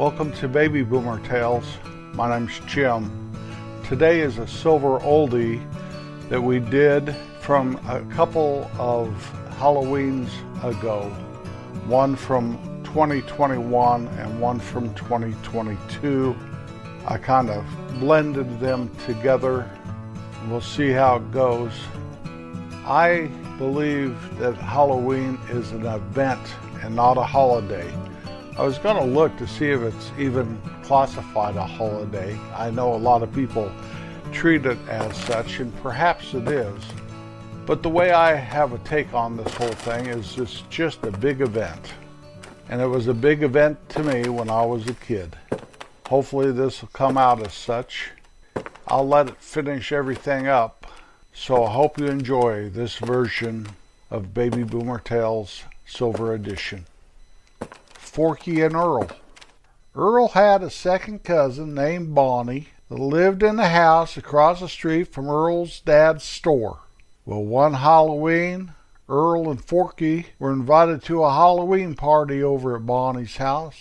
Welcome to Baby Boomer Tales. My name's Jim. Today is a silver oldie that we did from a couple of Halloweens ago. One from 2021 and one from 2022. I kind of blended them together. We'll see how it goes. I believe that Halloween is an event and not a holiday. I was going to look to see if it's even classified a holiday. I know a lot of people treat it as such, and perhaps it is. But the way I have a take on this whole thing is it's just a big event. And it was a big event to me when I was a kid. Hopefully this will come out as such. I'll let it finish everything up. So I hope you enjoy this version of Baby Boomer Tales Silver Edition. Forky and Earl. Earl had a second cousin named Bonnie that lived in the house across the street from Earl's dad's store. Well, one Halloween, Earl and Forky were invited to a Halloween party over at Bonnie's house.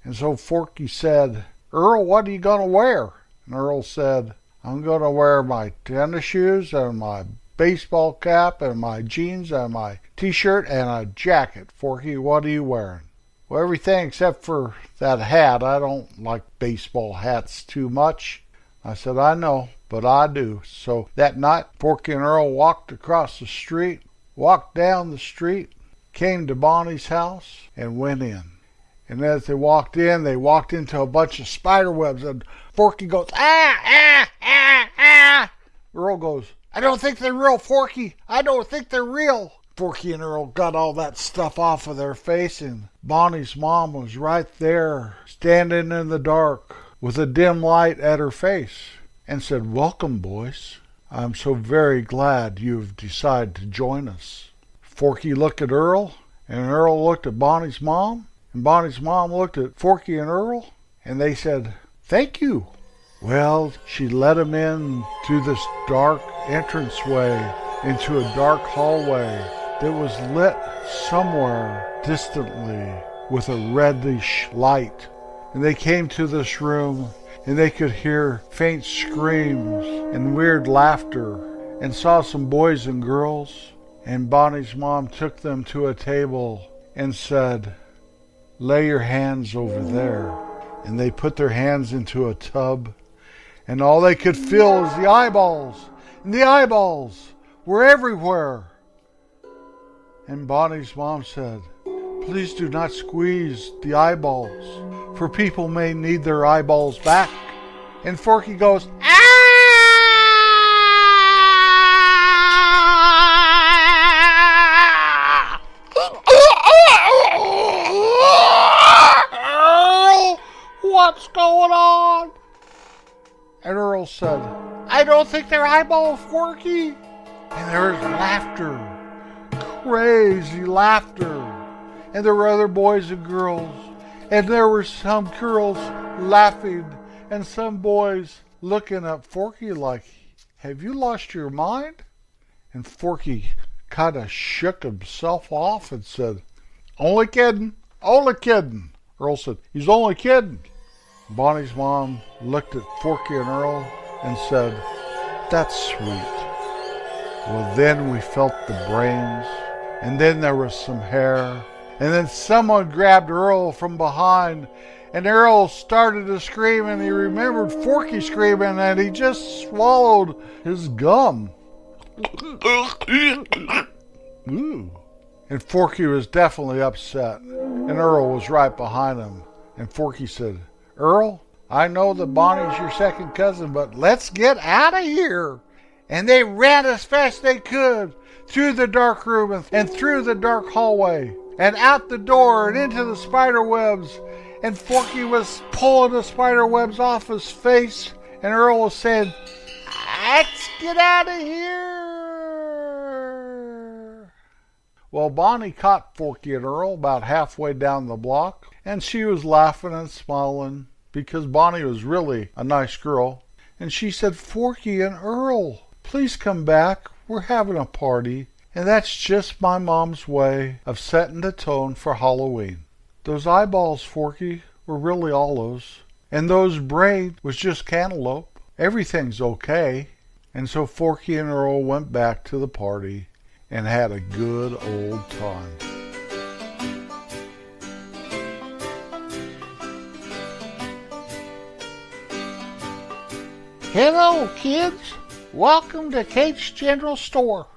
And so Forky said, "Earl, what are you going to wear?" And Earl said, "I'm going to wear my tennis shoes and my baseball cap and my jeans and my t-shirt and a jacket. Forky, what are you wearing?" "Well, everything except for that hat. I don't like baseball hats too much." I said, "I know, but I do." So that night, Forky and Earl walked across the street, walked down the street, came to Bonnie's house, and went in. And as they walked into a bunch of spider webs, and Forky goes, "Ah, ah, ah, ah." Earl goes, "I don't think they're real, Forky. I don't think they're real." Forky and Earl got all that stuff off of their face, and Bonnie's mom was right there, standing in the dark, with a dim light at her face, and said, "Welcome, boys. I'm so very glad you've decided to join us." Forky looked at Earl, and Earl looked at Bonnie's mom, and Bonnie's mom looked at Forky and Earl, and they said, "Thank you." Well, she led him in through this dark entranceway into a dark hallway that was lit somewhere distantly with a reddish light. And they came to this room, and they could hear faint screams and weird laughter, and saw some boys and girls. And Bonnie's mom took them to a table and said, "Lay your hands over there." And they put their hands into a tub, and all they could feel was the eyeballs, and the eyeballs were everywhere. And Bonnie's mom said, "Please do not squeeze the eyeballs, for people may need their eyeballs back." And Forky goes, "Ah!" "Earl, what's going on?" And Earl said, "I don't think they're eyeballs, Forky." And there was laughter. Crazy laughter. And there were other boys and girls, and there were some girls laughing, and some boys looking at Forky like, "Have you lost your mind?" And Forky kind of shook himself off and said, "Only kidding, only kidding." Earl said, "He's only kidding." Bonnie's mom looked at Forky and Earl and said, "That's sweet." Well, then we felt the brains, and then there was some hair, and then someone grabbed Earl from behind, and Earl started to scream, and he remembered Forky screaming, and he just swallowed his gum. Ooh. And Forky was definitely upset, and Earl was right behind him. And Forky said, "Earl, I know that Bonnie's your second cousin, but let's get out of here." And they ran as fast as they could through the dark room and through the dark hallway and out the door and into the spider webs. And Forky was pulling the spider webs off his face, and Earl was saying, "Let's get out of here." Well, Bonnie caught Forky and Earl about halfway down the block, and she was laughing and smiling because Bonnie was really a nice girl. And she said, "Forky and Earl, please come back. We're having a party." And that's just my mom's way of setting the tone for Halloween. "Those eyeballs, Forky, were really olives, and those braid was just cantaloupe. Everything's okay. And so Forky and Earl went back to the party and had a good old time. Hello, kids. Welcome to Kate's General Store.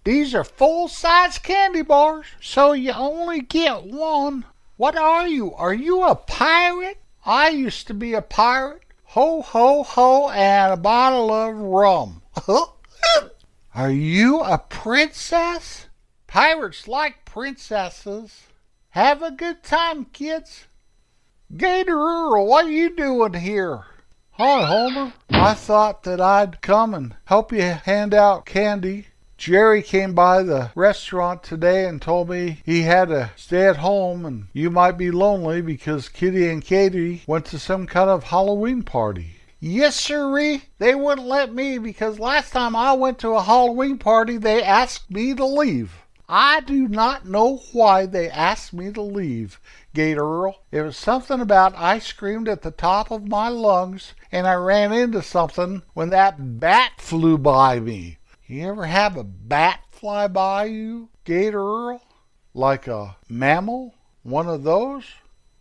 These are full-size candy bars, so you only get one. What are you? Are you a pirate? I used to be a pirate. Ho, ho, ho, and a bottle of rum. Are you a princess? Pirates like princesses. Have a good time, kids. Gator Earl, what are you doing here? Hi, Homer. I thought that I'd come and help you hand out candy. Jerry came by the restaurant today and told me he had to stay at home and you might be lonely because Kitty and Katie went to some kind of Halloween party. Yes, sirree. They wouldn't let me because last time I went to a Halloween party, they asked me to leave. I do not know why they asked me to leave, Gator Earl. It was something about I screamed at the top of my lungs and I ran into something when that bat flew by me. You ever have a bat fly by you, Gator Earl? Like a mammal? One of those?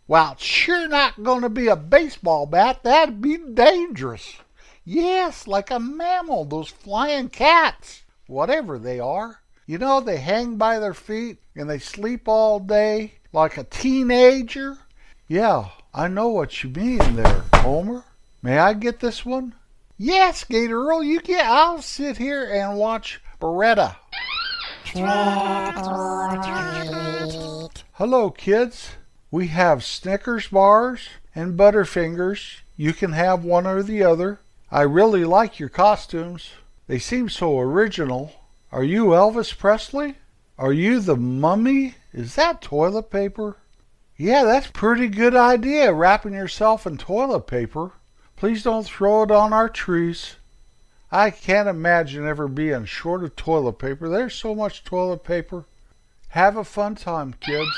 Well, it's sure not going to be a baseball bat. That'd be dangerous. Yes, like a mammal, those flying cats, whatever they are. You know, they hang by their feet and they sleep all day like a teenager. Yeah, I know what you mean there, Homer. May I get this one? Yes, Gator Earl, you get. I'll sit here and watch Beretta. Hello, kids. We have Snickers bars and Butterfingers. You can have one or the other. I really like your costumes. They seem so original. Are you Elvis Presley? Are you the Mummy? Is that toilet paper? Yeah, that's a pretty good idea, wrapping yourself in toilet paper. Please don't throw it on our trees. I can't imagine ever being short of toilet paper. There's so much toilet paper. Have a fun time, kids.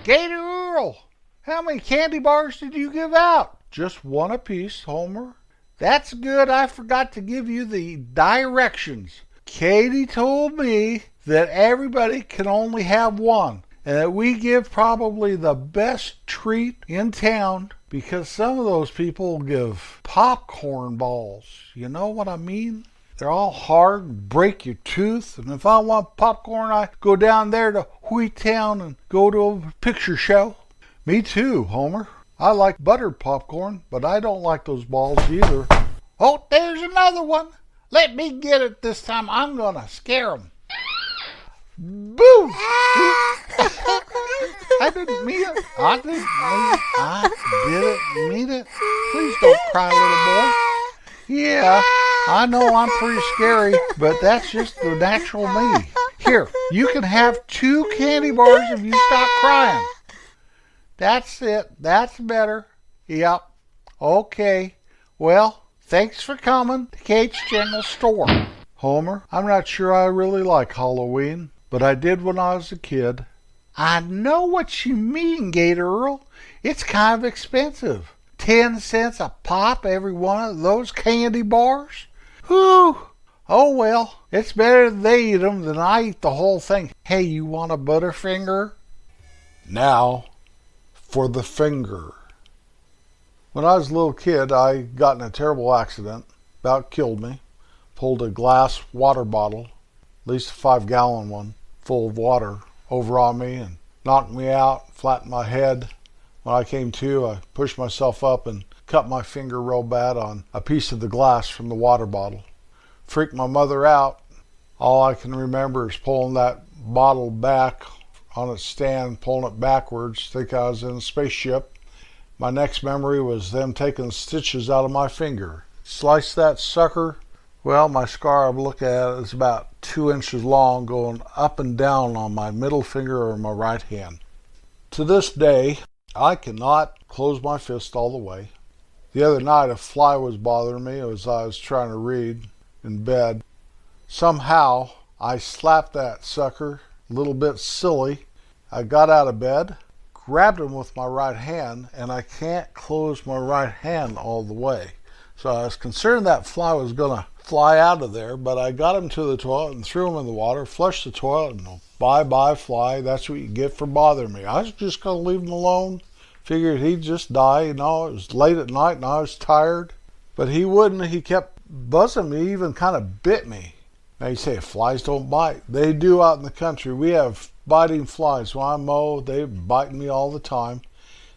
Gator Earl, how many candy bars did you give out? Just one apiece, Homer. That's good. I forgot to give you the directions. Katie told me that everybody can only have one, and that we give probably the best treat in town because some of those people give popcorn balls. You know what I mean? They're all hard, break your tooth, and if I want popcorn, I go down there to Wheattown and go to a picture show. Me too, Homer. I like buttered popcorn, but I don't like those balls either. Oh, there's another one. Let me get it this time. I'm going to scare them. Boo! I didn't mean it. I didn't mean it. Please don't cry, little boy. Yeah, I know I'm pretty scary, but that's just the natural me. Here, you can have 2 candy bars if you stop crying. That's it. That's better. Yep. Okay. Well, thanks for coming to Kate's General Store. Homer, I'm not sure I really like Halloween, but I did when I was a kid. I know what you mean, Gator Earl. It's kind of expensive. 10 cents a pop, every one of those candy bars. Whew. Oh well, it's better they eat them than I eat the whole thing. Hey, you want a Butterfinger? Now, for the finger. When I was a little kid, I got in a terrible accident. About killed me. Pulled a glass water bottle, at least a 5-gallon one, full of water, over on me and knocked me out, flattened my head. When I came to, I pushed myself up and cut my finger real bad on a piece of the glass from the water bottle. Freaked my mother out. All I can remember is pulling that bottle back on its stand, pulling it backwards, think I was in a spaceship. My next memory was them taking stitches out of my finger. Slice that sucker. Well, my scar I'm looking at is about 2 inches long, going up and down on my middle finger or my right hand. To this day, I cannot close my fist all the way. The other night, a fly was bothering me as I was trying to read in bed. Somehow, I slapped that sucker, a little bit silly. I got out of bed, grabbed him with my right hand, and I can't close my right hand all the way. So I was concerned that fly was going to fly out of there, but I got him to the toilet and threw him in the water, flushed the toilet, and bye-bye fly. That's what you get for bothering me. I was just going to leave him alone. Figured he'd just die. It was late at night and I was tired. But he wouldn't. He kept buzzing me, even kind of bit me. Now you say flies don't bite. They do out in the country. We have biting flies. When I mow, they're biting me all the time.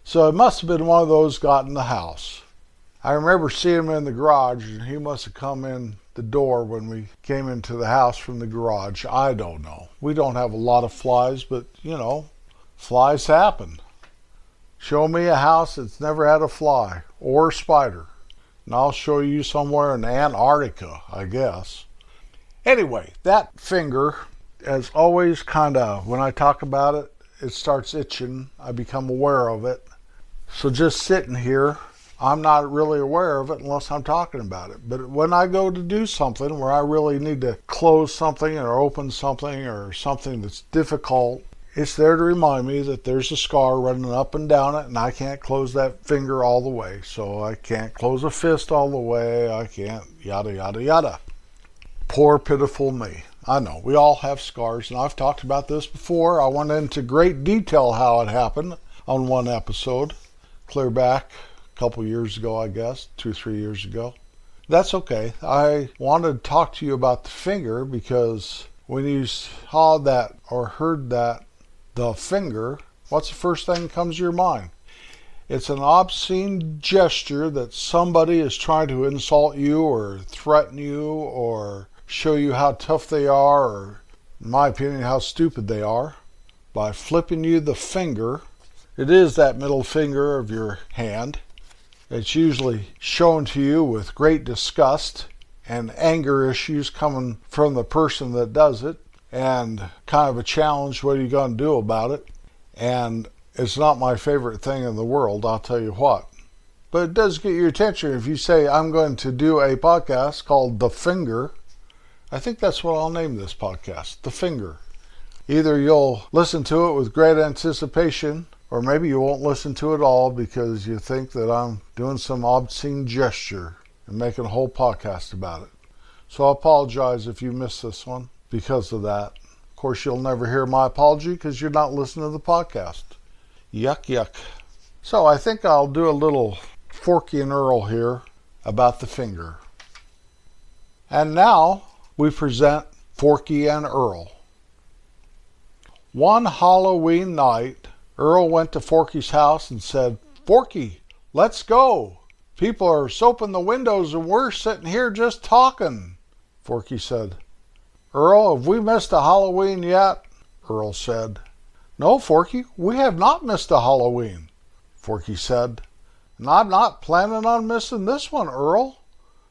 So it must have been one of those got in the house. I remember seeing him in the garage, and he must have come in the door when we came into the house from the garage. I don't know. We don't have a lot of flies, but, flies happen. Show me a house that's never had a fly or a spider, and I'll show you somewhere in Antarctica, I guess. Anyway, that finger, as always, when I talk about it, it starts itching. I become aware of it. So just sitting here, I'm not really aware of it unless I'm talking about it. But when I go to do something where I really need to close something or open something or something that's difficult, it's there to remind me that there's a scar running up and down it, and I can't close that finger all the way. So I can't close a fist all the way. I can't, yada, yada, yada. Poor, pitiful me. I know, we all have scars, and I've talked about this before. I went into great detail how it happened on one episode, clear back a couple years ago, I guess, 2-3 years ago. That's okay. I wanted to talk to you about the finger because when you saw that or heard that, the finger, what's the first thing that comes to your mind? It's an obscene gesture that somebody is trying to insult you or threaten you or show you how tough they are, or, in my opinion, how stupid they are, by flipping you the finger. It is that middle finger of your hand. It's usually shown to you with great disgust and anger issues coming from the person that does it, and kind of a challenge, what are you going to do about it? And it's not my favorite thing in the world, I'll tell you what. But it does get your attention if you say, I'm going to do a podcast called The Finger. I think that's what I'll name this podcast, The Finger. Either you'll listen to it with great anticipation, or maybe you won't listen to it all because you think that I'm doing some obscene gesture and making a whole podcast about it. So I apologize if you missed this one because of that. Of course, you'll never hear my apology because you're not listening to the podcast. Yuck, yuck. So I think I'll do a little Forky and Earl here about the finger. And now we present Forky and Earl. One Halloween night, Earl went to Forky's house and said, Forky, let's go. People are soaping the windows and we're sitting here just talking. Forky said, Earl, have we missed a Halloween yet? Earl said, No, Forky, we have not missed a Halloween. Forky said, And I'm not planning on missing this one, Earl.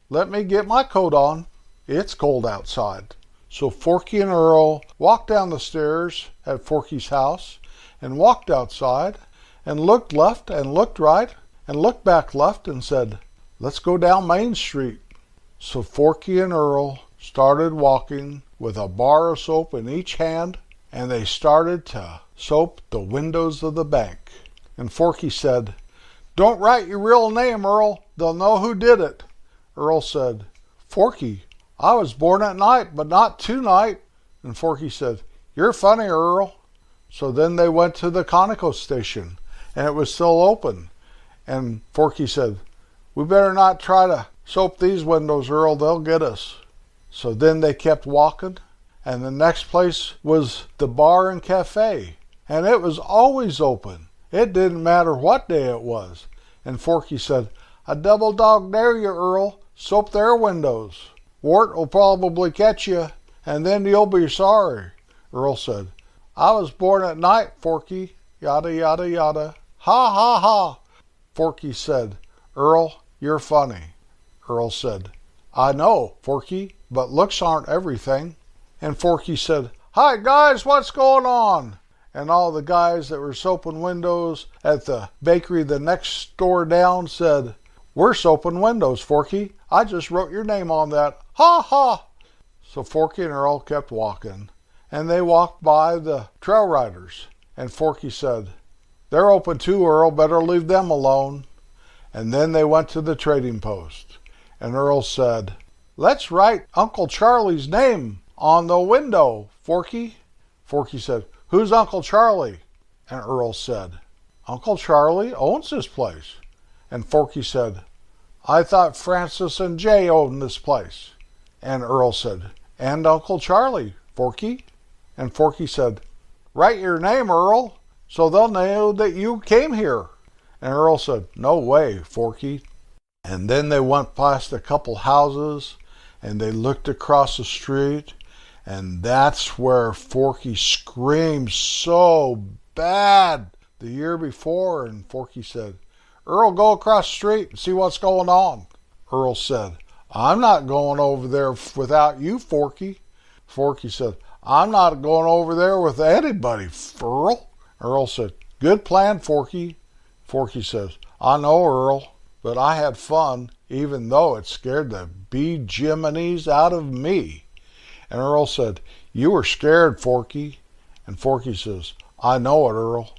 Let me get my coat on. It's cold outside. So Forky and Earl walked down the stairs at Forky's house and walked outside and looked left and looked right and looked back left and said, Let's go down Main Street. So Forky and Earl started walking with a bar of soap in each hand, and they started to soap the windows of the bank. And Forky said, Don't write your real name, Earl. They'll know who did it. Earl said, Forky, I was born at night, but not tonight. And Forky said, You're funny, Earl. So then they went to the Conoco station, and it was still open. And Forky said, We better not try to soap these windows, Earl. They'll get us. So then they kept walking, and the next place was the bar and cafe, and it was always open. It didn't matter what day it was. And Forky said, A double dog dare you, Earl. Soap their windows. Wart will probably catch you, and then you'll be sorry. Earl said, I was born at night, Forky. Yada, yada, yada. Ha, ha, ha. Forky said, Earl, you're funny. Earl said, I know, Forky, but looks aren't everything. And Forky said, Hi, guys, what's going on? And all the guys that were soaping windows at the bakery the next door down said, We're soaping windows, Forky. I just wrote your name on that. Ha, ha. So Forky and Earl kept walking, and they walked by the trail riders. And Forky said, They're open too, Earl. Better leave them alone. And then they went to the trading post. And Earl said, let's write Uncle Charlie's name on the window, Forky. Forky said, who's Uncle Charlie? And Earl said, Uncle Charlie owns this place. And Forky said, I thought Francis and Jay owned this place. And Earl said, and Uncle Charlie, Forky. And Forky said, write your name, Earl, so they'll know that you came here. And Earl said, no way, Forky. And then they went past a couple houses, and they looked across the street, and that's where Forky screamed so bad the year before. And Forky said, Earl, go across the street and see what's going on. Earl said, I'm not going over there without you, Forky. Forky said, I'm not going over there with anybody, Earl. Earl said, good plan, Forky. Forky says, I know, Earl, but I had fun, even though it scared the beejiminies out of me. And Earl said, you were scared, Forky. And Forky says, I know it, Earl.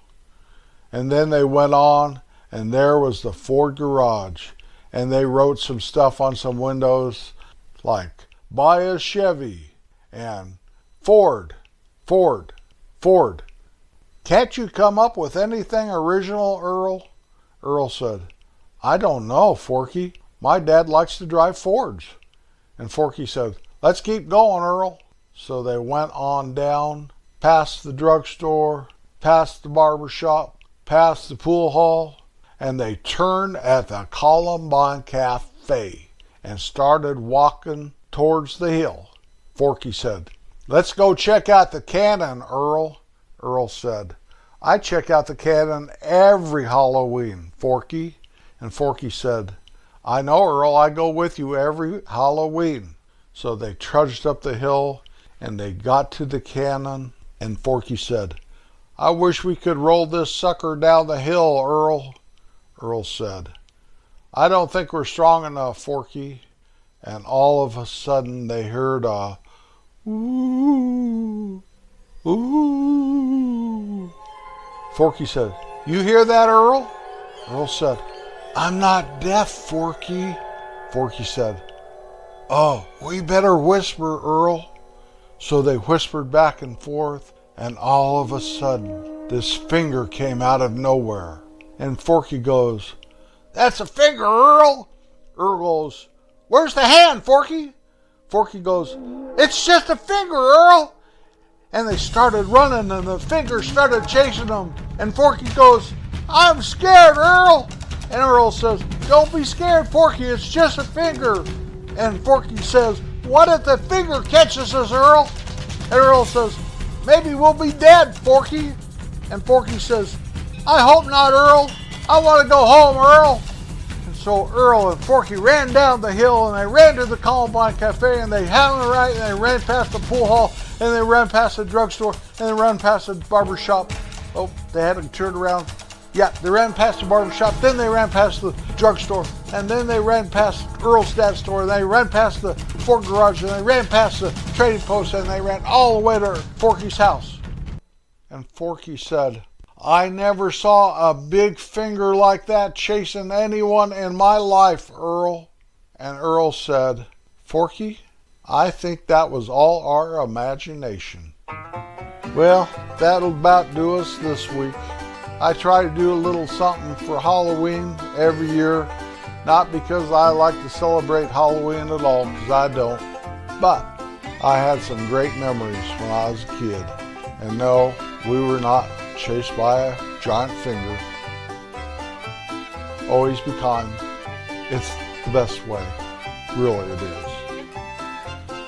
And then they went on, and there was the Ford garage, and they wrote some stuff on some windows like, buy a Chevy, and Ford, Ford, Ford. Can't you come up with anything original, Earl? Earl said, I don't know, Forky. My dad likes to drive Fords. And Forky said, let's keep going, Earl. So they went on down, past the drugstore, past the barber shop, past the pool hall, and they turned at the Columbine Cafe and started walking towards the hill. Forky said, let's go check out the cannon, Earl. Earl said, I check out the cannon every Halloween, Forky. And Forky said, I know, Earl, I go with you every Halloween. So they trudged up the hill, and they got to the cannon, and Forky said, I wish we could roll this sucker down the hill, Earl. Earl said, I don't think we're strong enough, Forky. And all of a sudden they heard a ooh, ooh. Forky said, you hear that, Earl? Earl said, I'm not deaf, Forky. Forky said, oh, we better whisper, Earl. So they whispered back and forth, and all of a sudden this finger came out of nowhere. And Forky goes, that's a finger, Earl. Earl goes, where's the hand, Forky? Forky goes, it's just a finger, Earl. And they started running, and the finger started chasing them. And Forky goes, I'm scared, Earl. And Earl says, don't be scared, Forky, it's just a finger. And Forky says, what if the finger catches us, Earl? And Earl says, maybe we'll be dead, Forky. And Forky says, I hope not, Earl. I want to go home, Earl. And so Earl and Forky ran down the hill, and they ran to the Columbine Cafe, and they had a right, and they ran past the pool hall, and they ran past the drugstore, and they ran past the barber shop. Oh, they had to turn around. Yeah, they ran past the barber shop, then they ran past the drugstore, and then they ran past Earl's dad's store, and they ran past the Ford garage, and they ran past the trading post, and they ran all the way to Forky's house. And Forky said, I never saw a big finger like that chasing anyone in my life, Earl. And Earl said, Forky, I think that was all our imagination. Well, that'll about do us this week. I try to do a little something for Halloween every year, not because I like to celebrate Halloween at all, because I don't, but I had some great memories when I was a kid. And no, we were not chased by a giant finger. Always be kind. It's the best way. Really it is.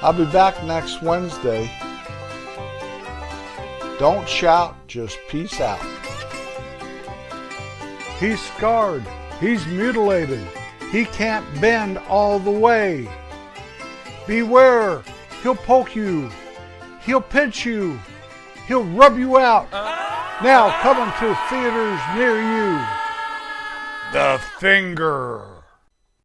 I'll be back next Wednesday. Don't shout, just peace out. He's scarred. He's mutilated. He can't bend all the way. Beware. He'll poke you. He'll pinch you. He'll rub you out. Now coming to theaters near you. The Finger.